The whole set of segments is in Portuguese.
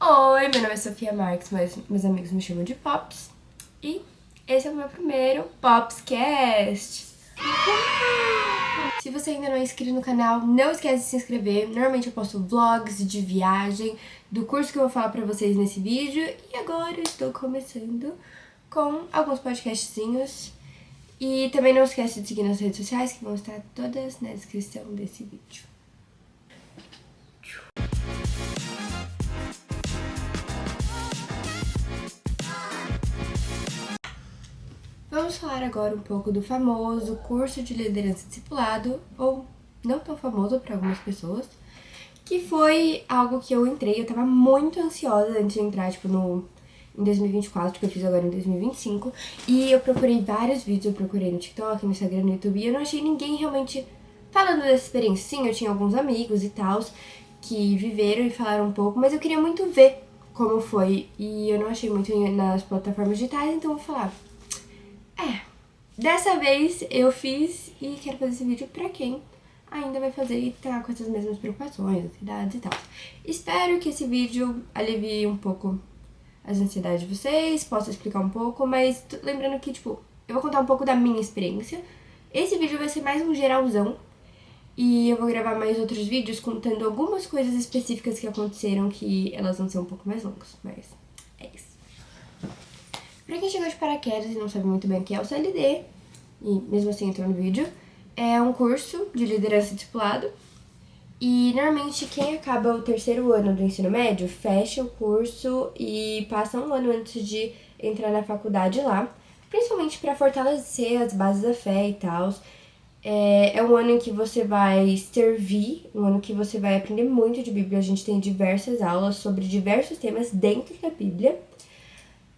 Oi, meu nome é Sofia Marques, mas meus amigos me chamam de Pops. E esse é o meu primeiro Popscast. Se você ainda não é inscrito no canal, não esquece de se inscrever. Normalmente eu posto vlogs de viagem, do curso que eu vou falar pra vocês nesse vídeo. E agora eu estou começando com alguns podcastzinhos. E também não esquece de seguir nas redes sociais, que vão estar todas na descrição desse vídeo. Vamos falar agora um pouco do famoso curso de liderança discipulado, ou não tão famoso para algumas pessoas, que foi algo que eu entrei, eu tava muito ansiosa antes de entrar, em 2024, que eu fiz agora em 2025, e eu procurei vários vídeos, eu procurei no TikTok, no Instagram, no YouTube, e eu não achei ninguém realmente falando dessa experiência. Sim, eu tinha alguns amigos e tals que viveram e falaram um pouco, mas eu queria muito ver como foi, e eu não achei muito nas plataformas digitais, então eu vou falar. Dessa vez eu fiz e quero fazer esse vídeo pra quem ainda vai fazer e tá com essas mesmas preocupações, ansiedades e tal. Espero que esse vídeo alivie um pouco as ansiedades de vocês, possa explicar um pouco, mas lembrando que, eu vou contar um pouco da minha experiência. Esse vídeo vai ser mais um geralzão e eu vou gravar mais outros vídeos contando algumas coisas específicas que aconteceram que elas vão ser um pouco mais longas, mas é isso. Pra quem chegou de paraquedas e não sabe muito bem o que é o CLD, e mesmo assim entrou no vídeo, é um curso de liderança discipulado. E normalmente quem acaba o terceiro ano do ensino médio fecha o curso e passa um ano antes de entrar na faculdade lá, principalmente para fortalecer as bases da fé e tal. É um ano em que você vai servir, um ano que você vai aprender muito de Bíblia. A gente tem diversas aulas sobre diversos temas dentro da Bíblia.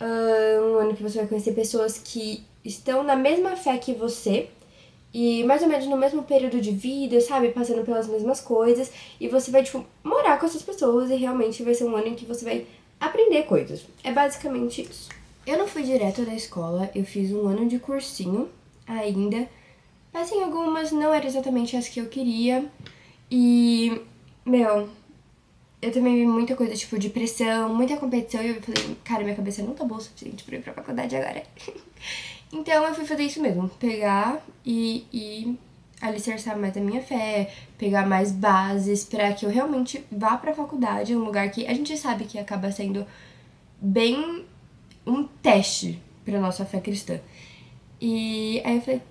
Um ano que você vai conhecer pessoas que estão na mesma fé que você e mais ou menos no mesmo período de vida, sabe? Passando pelas mesmas coisas. E você vai, morar com essas pessoas e realmente vai ser um ano em que você vai aprender coisas. É basicamente isso. Eu não fui direto da escola, eu fiz um ano de cursinho ainda. Mas em algumas não era exatamente as que eu queria. E, eu também vi muita coisa, de pressão, muita competição, e eu falei, cara, minha cabeça não tá boa o suficiente pra ir pra faculdade agora. Então eu fui fazer isso mesmo, pegar e alicerçar mais a minha fé, pegar mais bases pra que eu realmente vá pra faculdade, um lugar que a gente sabe que acaba sendo bem um teste pra nossa fé cristã. E aí eu falei,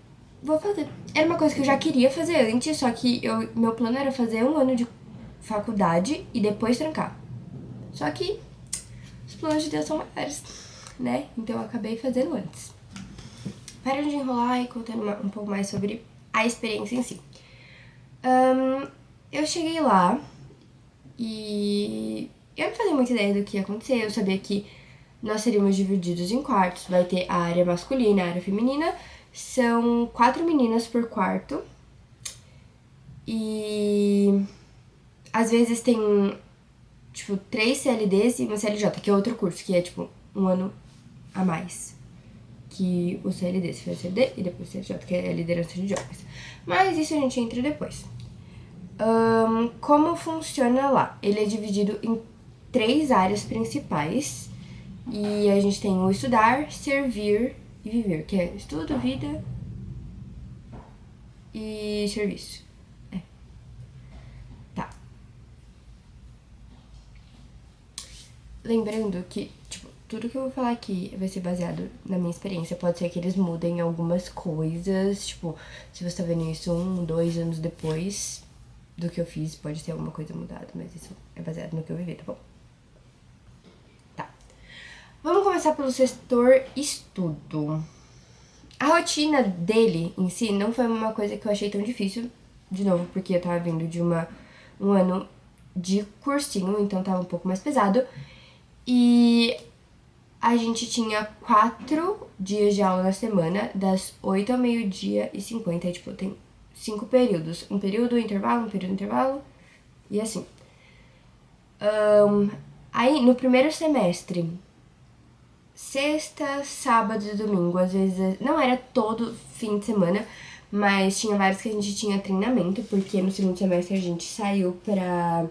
vou fazer. Era uma coisa que eu já queria fazer antes, só que meu plano era fazer um ano de faculdade e depois trancar. Só que os planos de Deus são maiores, né? Então eu acabei fazendo antes. Para de enrolar e contando um pouco mais sobre a experiência em si. Eu cheguei lá e eu não fazia muita ideia do que ia acontecer. Eu sabia que nós seríamos divididos em quartos. Vai ter a área masculina, a área feminina. São 4 meninas por quarto. E às vezes tem 3 CLDs e uma CLJ, que é outro curso, que é um ano a mais que o CLD, se for CLD e depois o CLJ, que é a liderança de jovens. Mas isso a gente entra depois. Como funciona lá? Ele é dividido em 3 áreas principais. E a gente tem o estudar, servir e viver, que é estudo, vida e serviço. Tá. Lembrando que, tudo que eu vou falar aqui vai ser baseado na minha experiência. Pode ser que eles mudem algumas coisas, se você tá vendo isso 1, 2 anos depois do que eu fiz, pode ter alguma coisa mudada, mas isso é baseado no que eu vivi, tá bom? Tá. Vamos começar pelo setor estudo. A rotina dele em si não foi uma coisa que eu achei tão difícil, de novo, porque eu tava vindo de um ano de cursinho, então tava um pouco mais pesado. E a gente tinha 4 dias de aula na semana, das 8 ao meio-dia e 50. Tem 5 períodos. Um período, intervalo, e assim. Aí, no primeiro semestre, sexta, sábado e domingo, às vezes, não era todo fim de semana, Mas tinha vários que a gente tinha treinamento, porque no segundo semestre a gente saiu pra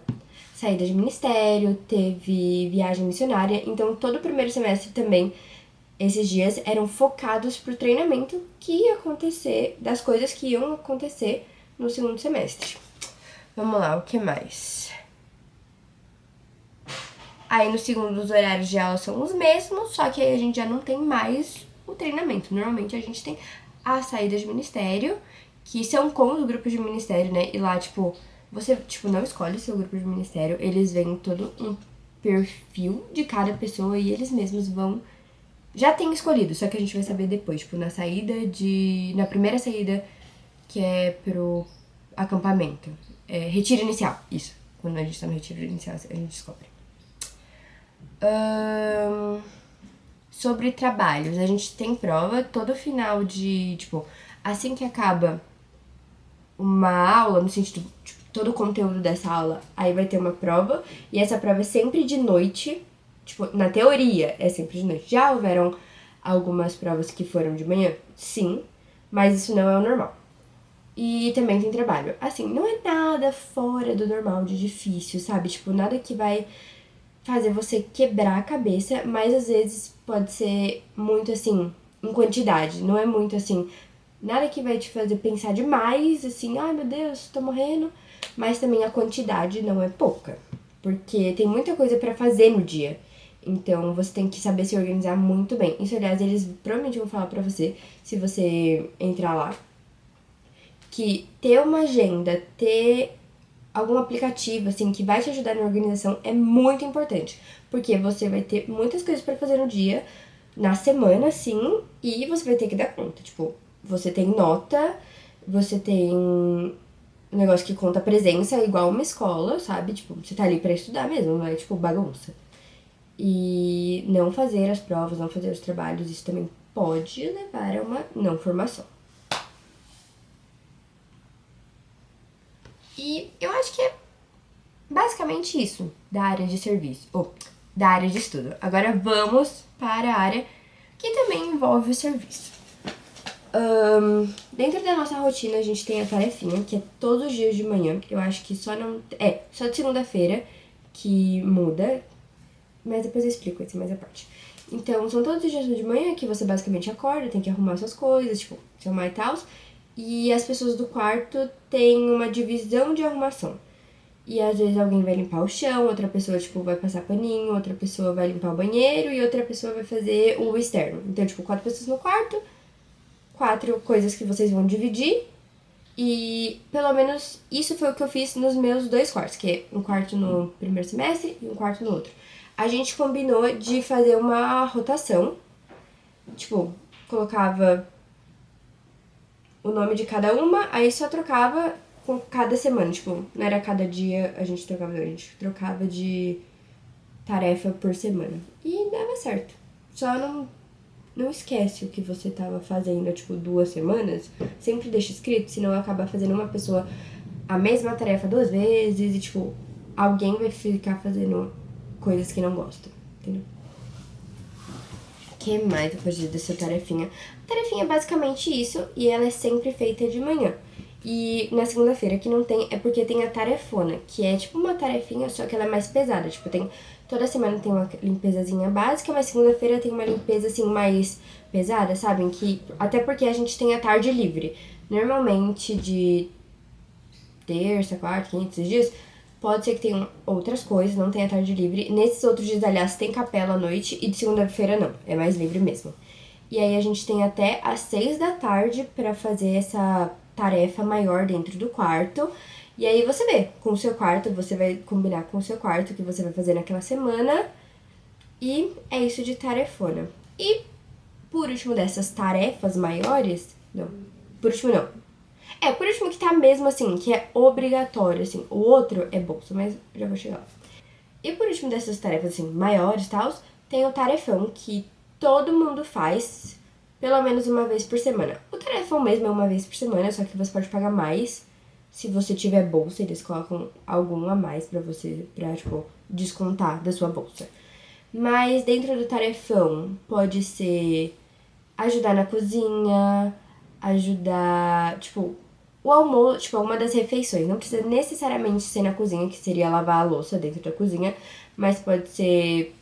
saída de ministério, teve viagem missionária, então todo o primeiro semestre também, esses dias eram focados pro treinamento que ia acontecer, das coisas que iam acontecer no segundo semestre. Vamos lá, o que mais? Aí no segundo os horários de aula são os mesmos, só que aí a gente já não tem mais o treinamento. Normalmente a gente tem as saídas de ministério, que são com os grupos de ministério, né? E lá, tipo, você, tipo, não escolhe seu grupo de ministério, eles veem todo um perfil de cada pessoa e eles mesmos vão... Já tem escolhido, só que a gente vai saber depois, tipo, na primeira saída, que é pro acampamento. Retiro inicial, isso. Quando a gente tá no retiro inicial, a gente descobre. Sobre trabalhos, a gente tem prova todo final de, tipo, assim que acaba uma aula, no sentido, tipo, todo o conteúdo dessa aula, aí vai ter uma prova, e essa prova é sempre de noite, tipo, na teoria é sempre de noite. Já houveram algumas provas que foram de manhã? Sim, mas isso não é o normal. E também tem trabalho. Assim, não é nada fora do normal de difícil, sabe? Tipo, nada que vai fazer você quebrar a cabeça, mas às vezes pode ser muito assim, em quantidade, não é muito assim, nada que vai te fazer pensar demais, assim, ai meu Deus, tô morrendo, mas também a quantidade não é pouca, porque tem muita coisa pra fazer no dia. Então você tem que saber se organizar muito bem. Isso, aliás, eles provavelmente vão falar pra você, se você entrar lá, que ter uma agenda, ter algum aplicativo, assim, que vai te ajudar na organização é muito importante. Porque você vai ter muitas coisas pra fazer no dia, na semana, sim, e você vai ter que dar conta. Tipo, você tem nota, você tem um negócio que conta presença, igual uma escola, sabe? Tipo, você tá ali pra estudar mesmo, não é tipo bagunça. E não fazer as provas, não fazer os trabalhos, isso também pode levar a uma não formação. E eu acho que é basicamente isso da área de serviço, ou da área de estudo. Agora vamos para a área que também envolve o serviço. Dentro da nossa rotina a gente tem a tarefinha, que é todos os dias de manhã. Eu acho que só não... só de segunda-feira que muda, mas depois eu explico essa mais a parte. Então, são todos os dias de manhã que você basicamente acorda, tem que arrumar suas coisas, tipo, se arrumar e tal. E as pessoas do quarto têm uma divisão de arrumação. E às vezes alguém vai limpar o chão, outra pessoa, tipo, vai passar paninho, outra pessoa vai limpar o banheiro e outra pessoa vai fazer o externo. Então, tipo, 4 pessoas no quarto, 4 coisas que vocês vão dividir. E pelo menos isso foi o que eu fiz nos meus 2 quartos, que é um quarto no primeiro semestre e um quarto no outro. A gente combinou de fazer uma rotação, tipo, colocava o nome de cada uma, aí só trocava com cada semana, tipo, não era cada dia a gente trocava, não, a gente trocava de tarefa por semana. E dava certo. Só não esquece o que você tava fazendo há, tipo, 2 semanas. Sempre deixa escrito, senão acaba fazendo uma pessoa a mesma tarefa 2 vezes e, tipo, alguém vai ficar fazendo coisas que não gosta, entendeu? O que mais eu posso dizer dessa tarefinha? A tarefinha é basicamente isso e ela é sempre feita de manhã. E na segunda-feira que não tem, é porque tem a tarefona, que é tipo uma tarefinha, só que ela é mais pesada. Tipo, toda semana tem uma limpezazinha básica, mas segunda-feira tem uma limpeza assim mais pesada, sabem? Que, até porque a gente tem a tarde livre. Normalmente de terça, quarta, quinta, esses dias, pode ser que tenham outras coisas, não tenha tarde livre. Nesses outros dias, aliás, tem capela à noite e de segunda-feira não, é mais livre mesmo. E aí a gente tem até às 6 da tarde pra fazer essa tarefa maior dentro do quarto. E aí você vê, com o seu quarto, você vai combinar com o seu quarto o que você vai fazer naquela semana. E é isso de tarefona. E por último dessas tarefas maiores, não, por último não. Por último que tá mesmo assim, que é obrigatório, assim. O outro é bolsa, mas já vou chegar lá. E por último dessas tarefas, assim, maiores e tal, tem o tarefão, que todo mundo faz pelo menos uma vez por semana. O tarefão mesmo é uma vez por semana, só que você pode pagar mais. Se você tiver bolsa, eles colocam algum a mais pra você, pra, tipo, descontar da sua bolsa. Mas dentro do tarefão pode ser ajudar na cozinha, ajudar, tipo, o almoço, tipo, uma das refeições. Não precisa necessariamente ser na cozinha, que seria lavar a louça dentro da cozinha, mas pode ser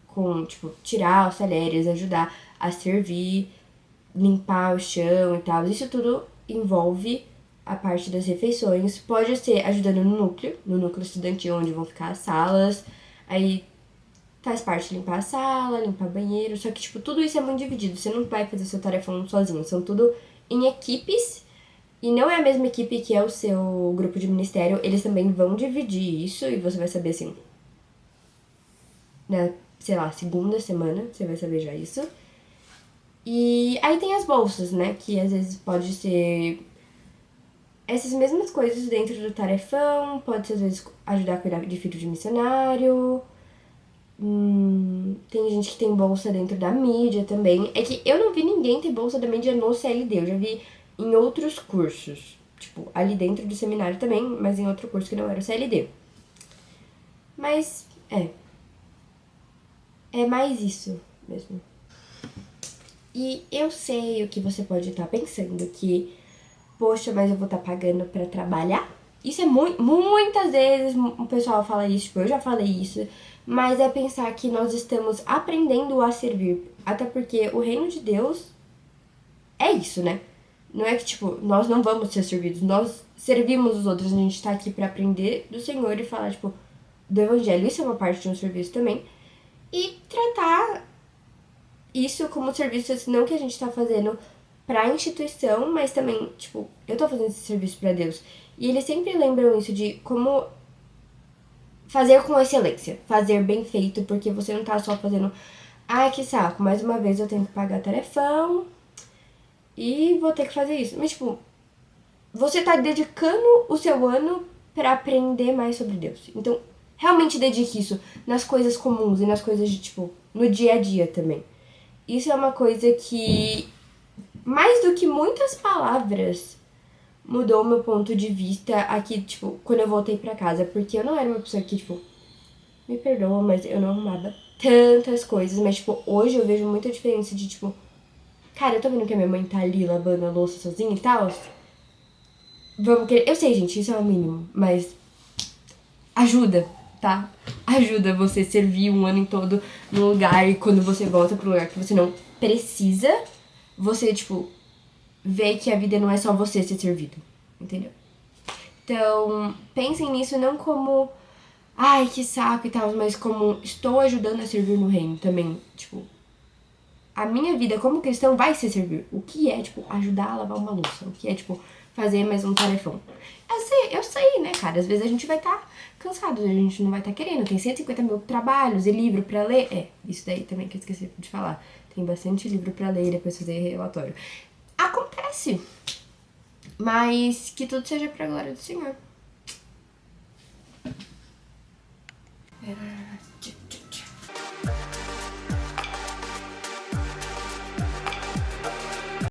com, tipo, tirar os talheres, ajudar a servir, limpar o chão e tal. Isso tudo envolve a parte das refeições. Pode ser ajudando no núcleo estudantil, onde vão ficar as salas. Aí faz parte limpar a sala, limpar banheiro. Só que, tipo, tudo isso é muito dividido. Você não vai fazer seu tarefão sozinho. São tudo em equipes. E não é a mesma equipe que é o seu grupo de ministério. Eles também vão dividir isso. E você vai saber, assim, na, sei lá, segunda semana. Você vai saber já isso. E aí tem as bolsas, né? Que às vezes pode ser essas mesmas coisas dentro do tarefão. Pode ser, às vezes, ajudar a cuidar de filho de missionário. Tem gente que tem bolsa dentro da mídia também. É que eu não vi ninguém ter bolsa da mídia no CLD. Eu já vi em outros cursos. Tipo, ali dentro do seminário também, mas em outro curso que não era o CLD. Mas, é mais isso mesmo. E eu sei o que você pode estar pensando, que, poxa, mas eu vou estar pagando pra trabalhar? Isso é muitas vezes o pessoal fala isso, tipo, eu já falei isso, mas é pensar que nós estamos aprendendo a servir. Até porque o reino de Deus é isso, né? Não é que, tipo, nós não vamos ser servidos, nós servimos os outros, a gente tá aqui pra aprender do Senhor e falar, tipo, do evangelho. Isso é uma parte de um serviço também. E tratar isso como serviço, não que a gente tá fazendo pra instituição, mas também, tipo, eu tô fazendo esse serviço pra Deus. E eles sempre lembram isso de como fazer com excelência, fazer bem feito, porque você não tá só fazendo, ai que saco, mais uma vez eu tenho que pagar tarefão e vou ter que fazer isso. Mas, tipo, você tá dedicando o seu ano pra aprender mais sobre Deus. Então, realmente dedique isso nas coisas comuns e nas coisas de, tipo, no dia a dia também. Isso é uma coisa que, mais do que muitas palavras, mudou o meu ponto de vista aqui, tipo, quando eu voltei pra casa. Porque eu não era uma pessoa que, tipo, me perdoa, mas eu não arrumava tantas coisas. Mas, tipo, hoje eu vejo muita diferença de, tipo, cara, eu tô vendo que a minha mãe tá ali lavando a louça sozinha e tal. Vamos querer. Eu sei, gente, isso é o mínimo, mas ajuda, tá? Ajuda você servir um ano em todo no lugar e quando você volta pro lugar que você não precisa, você, tipo, vê que a vida não é só você ser servido, entendeu? Então, pensem nisso não como, ai, que saco e tal, mas como estou ajudando a servir no reino também. Tipo, a minha vida como cristão vai ser servir. O que é, tipo, ajudar a lavar uma louça? O que é, tipo, fazer mais um tarefão? Eu sei, né, cara? Às vezes a gente vai estar cansado, a gente não vai estar querendo. Tem 150 mil trabalhos e livro pra ler. Isso daí também que eu esqueci de falar. Tem bastante livro pra ler e depois fazer relatório. Acontece. Mas que tudo seja pra glória do Senhor.